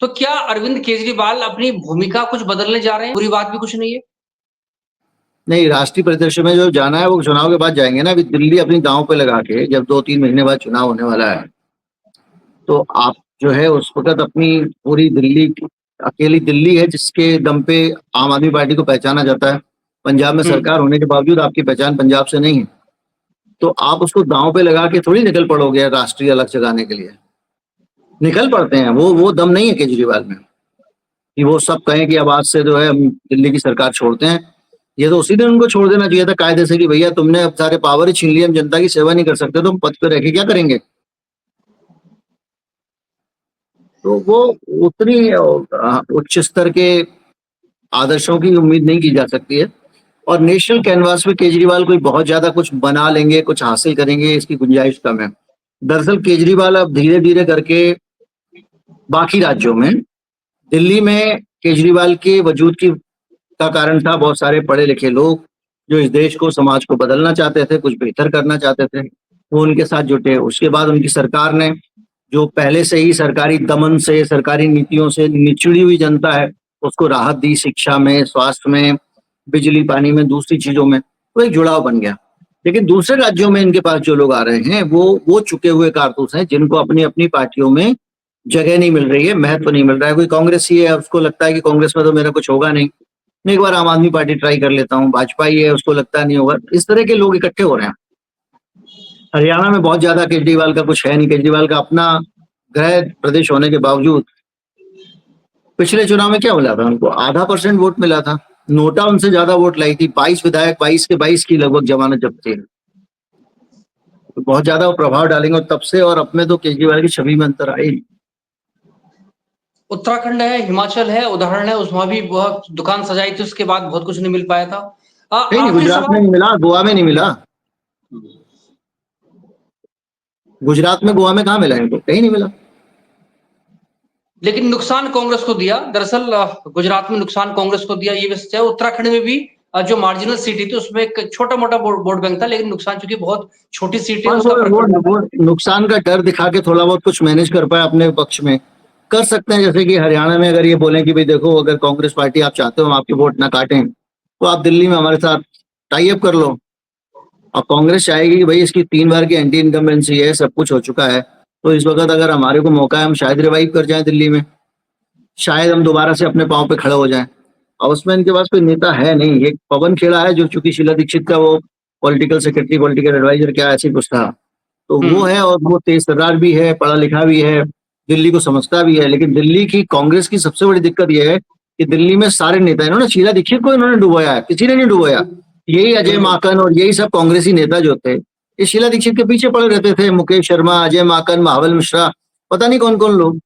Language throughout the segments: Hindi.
तो क्या अरविंद केजरीवाल अपनी भूमिका कुछ बदलने जा रहे हैं? बुरी बात भी कुछ नहीं है? नहीं, राष्ट्रीय परिदृश्य में जो जाना है वो चुनाव के बाद जाएंगे ना। अभी दिल्ली अपनी दांव पे लगा के, जब 2-3 महीने बाद चुनाव होने वाला है, तो आप जो है उस वक्त अपनी पूरी दिल्ली, अकेली दिल्ली है जिसके दम पे आम आदमी पार्टी को पहचाना जाता है। पंजाब में सरकार होने के बावजूद आपकी पहचान पंजाब से नहीं है, तो आप उसको दांव पे लगा के थोड़ी निकल पड़ोगे राष्ट्रीय अलग जगाने के लिए। निकल पड़ते हैं, वो दम नहीं है केजरीवाल में कि वो सब कहें कि अब आज से जो है हम दिल्ली की सरकार छोड़ते हैं। ये तो उसी दिन उनको छोड़ देना चाहिए था कायदे से कि भैया तुमने अब सारे पावर ही छीन लिए, हम जनता की सेवा नहीं कर सकते, तो हम पद पे रह के क्या करेंगे। तो वो उतनी उच्च स्तर के आदर्शों की उम्मीद नहीं की जा सकती है। और नेशनल कैनवास में केजरीवाल कोई बहुत ज्यादा कुछ बना लेंगे, कुछ हासिल करेंगे, इसकी गुंजाइश कम है। दरअसल केजरीवाल अब धीरे धीरे करके बाकी राज्यों में, दिल्ली में केजरीवाल के वजूद की का कारण था बहुत सारे पढ़े लिखे लोग जो इस देश को, समाज को बदलना चाहते थे, कुछ बेहतर करना चाहते थे, वो उनके साथ जुटे। उसके बाद उनकी सरकार ने, जो पहले से ही सरकारी दमन से, सरकारी नीतियों से निचड़ी हुई जनता है, उसको राहत दी, शिक्षा में, स्वास्थ्य में, बिजली पानी में, दूसरी चीजों में, तो एक जुड़ाव बन गया। लेकिन दूसरे राज्यों में इनके पास जो लोग आ रहे हैं वो चुके हुए कारतूस हैं, जिनको अपनी अपनी पार्टियों में जगह नहीं मिल रही है, महत्व नहीं मिल रहा है। कोई कांग्रेसी है, उसको लगता है कि कांग्रेस में तो मेरा कुछ होगा नहीं, मैं एक बार आम आदमी पार्टी ट्राई कर लेता हूँ। भाजपा ही है, उसको लगता है नहीं होगा। इस तरह के लोग इकट्ठे हो रहे हैं। हरियाणा में बहुत ज्यादा केजरीवाल का कुछ है नहीं। केजरीवाल का अपना गृह प्रदेश होने के बावजूद पिछले चुनाव में क्या मिला था उनको? 0.5% वोट मिला था। नोटा उनसे ज्यादा वोट लाई थी। 22 विधायक, 22 के 22 की लगभग जमानत जब्त थी। तो बहुत ज्यादा वो प्रभाव डालेंगे, और तब से और अब में तो केजरीवाल की छवि में अंतर आई। उत्तराखंड है, हिमाचल है, उदाहरण है, उसमें भी बहुत दुकान सजाई थी, उसके बाद बहुत कुछ नहीं मिल पाया था। नहीं, आखिरी गुजरात में सवाल। नहीं मिला, गोवा में नहीं मिला। गुजरात में, गोवा में कहाँ मिला इनको? कहीं नहीं मिला। लेकिन नुकसान कांग्रेस को दिया। दरअसल गुजरात में नुकसान कांग्रेस को दिया, ये भी सच है। उत्तराखंड में भी जो मार्जिनल सीट थी उसमें एक छोटा मोटा वोट बैंक था, लेकिन नुकसान चूंकि बहुत छोटी सीट है, और उसका फर्क पड़ता है। वो नुकसान का डर दिखा के थोड़ा बहुत कुछ मैनेज कर पाए अपने पक्ष में, कर सकते हैं। जैसे कि हरियाणा में अगर ये बोलें कि भाई देखो, अगर कांग्रेस पार्टी आप चाहते हो हम आपके वोट ना काटें, तो आप दिल्ली में हमारे साथ टाई अप कर लो। अब कांग्रेस चाहेगी कि भाई इसकी 3 बार की एंटी इनकम्बेंसी है, सब कुछ हो चुका है, तो इस वक्त अगर हमारे को मौका है, हम शायद रिवाइव कर जाएं दिल्ली में, शायद हम दोबारा से अपने पांव पे खड़े हो जाएं। और उसमें इनके पास कोई नेता है नहीं। एक पवन खेड़ा है जो चूंकि शीला दीक्षित का वो पॉलिटिकल सेक्रेटरी, पॉलिटिकल एडवाइजर, क्या ऐसी कुछ था, तो वो है। और वो तेज तर्रार भी है, पढ़ा लिखा भी है, दिल्ली को समझता भी है। लेकिन दिल्ली की कांग्रेस की सबसे बड़ी दिक्कत यह है कि दिल्ली में सारे नेता, इन्होंने शीला दीक्षित को इन्होंने डुबोया है, किसी ने नहीं डुबोया। यही अजय माकन और यही सब कांग्रेसी नेता जो थे, ये शीला दीक्षित के पीछे पड़े रहते थे। मुकेश शर्मा, अजय माकन, महाबल मिश्रा, पता नहीं कौन कौन लोग।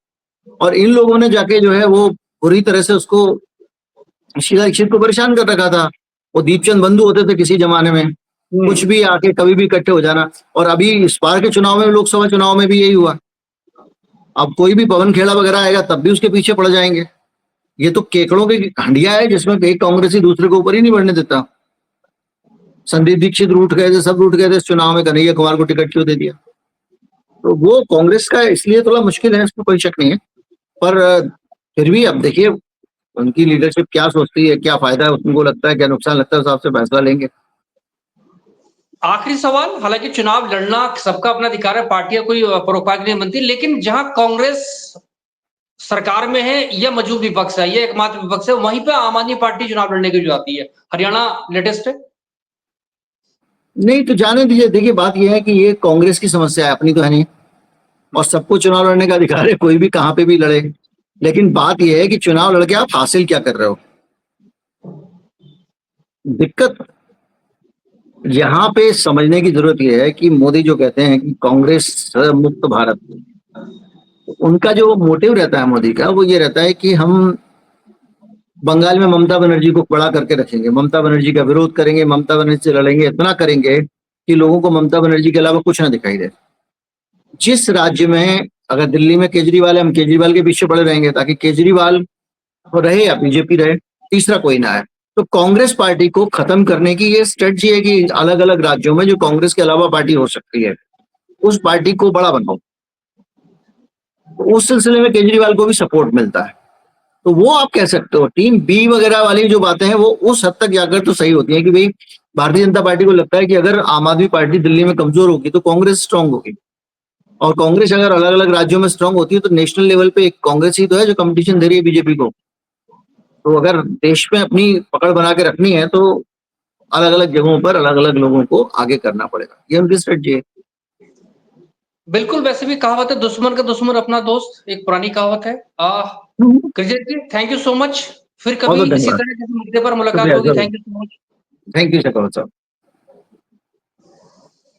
और इन लोगों ने जाके जो है वो बुरी तरह से उसको, शीला दीक्षित को परेशान कर रखा था। वो दीपचंद बंधु होते थे किसी जमाने में, कुछ भी आके कभी भी इकट्ठे हो जाना। और अभी इस बार के चुनाव में, लोकसभा चुनाव में भी यही हुआ। अब कोई भी पवन खेड़ा वगैरह आएगा तब भी उसके पीछे पड़ जाएंगे। ये तो केकड़ों की हंडिया है जिसमें एक कांग्रेसी दूसरे को ऊपर ही नहीं बढ़ने देता। संदीप दीक्षित रूठ गए थे, सब रूठ गए थे इस चुनाव में, कन्हैया कुमार को टिकट क्यों दे दिया? तो वो कांग्रेस का इसलिए थोड़ा मुश्किल है, इसमें कोई शक नहीं है। पर फिर भी अब देखिए उनकी लीडरशिप क्या सोचती है, क्या फायदा है उनको लगता है, क्या नुकसान लगता है, उस हिसाब से फैसला लेंगे। आखिरी सवाल। हालांकि चुनाव लड़ना सबका अपना अधिकार है, पार्टियां कोई परोपकार नहीं बनती, लेकिन जहां कांग्रेस सरकार में है या मौजूद विपक्ष है, ये एकमात्र विपक्ष है, वहीं पे आम आदमी पार्टी चुनाव लड़ने के लिए आती है। हरियाणा लेटेस्ट है। नहीं तो जाने दीजिए। देखिए बात यह है कि ये कांग्रेस की समस्या है, अपनी तो है नहीं। और सबको चुनाव लड़ने का अधिकार है, कोई भी कहां पे भी लड़े। लेकिन बात यह है कि चुनाव लड़के आप हासिल क्या कर रहे हो। दिक्कत यहाँ पे समझने की जरूरत यह है कि मोदी जो कहते हैं कि कांग्रेस मुक्त भारत, उनका जो मोटिव रहता है मोदी का, वो ये रहता है कि हम बंगाल में ममता बनर्जी को बड़ा करके रखेंगे, ममता बनर्जी का विरोध करेंगे, ममता बनर्जी से लड़ेंगे, इतना करेंगे कि लोगों को ममता बनर्जी के अलावा कुछ ना दिखाई दे। जिस राज्य में, अगर दिल्ली में केजरीवाल है, हम केजरीवाल के पीछे पड़े रहेंगे ताकि केजरीवाल रहे या बीजेपी रहे, तीसरा कोई ना है। तो कांग्रेस पार्टी को खत्म करने की ये स्ट्रेटजी है कि अलग अलग राज्यों में जो कांग्रेस के अलावा पार्टी हो सकती है, उस पार्टी को बड़ा बनाओ। तो उस सिलसिले में केजरीवाल को भी सपोर्ट मिलता है। तो वो आप कह सकते हो टीम बी वगैरह वाली जो बातें हैं वो उस हद तक जाकर तो सही होती हैं कि भाई भारतीय जनता पार्टी को लगता है कि अगर आम आदमी पार्टी दिल्ली में कमजोर होगी तो कांग्रेस स्ट्रांग होगी, और कांग्रेस अगर अलग अलग राज्यों में स्ट्रांग होती है तो नेशनल लेवल पे एक कांग्रेस ही तो है जो कंपटीशन दे रही है बीजेपी को। तो अगर देश में अपनी पकड़ बना के रखनी है तो अलग अलग जगहों पर अलग अलग लोगों को आगे करना पड़ेगा, ये उनकी स्ट्रेटजी है। बिल्कुल, वैसे भी कहावत है, दुश्मन का दुश्मन अपना दोस्त, एक पुरानी कहावत है। Krishna ji, thank you so much. फिर बहुत कभी बहुत इसी धन्यवाद। तरह किसी मुद्दे पर मुलाकात शुक्रिया, होगी। जरूर। Thank you so much. Thank you Shekhawat साहब।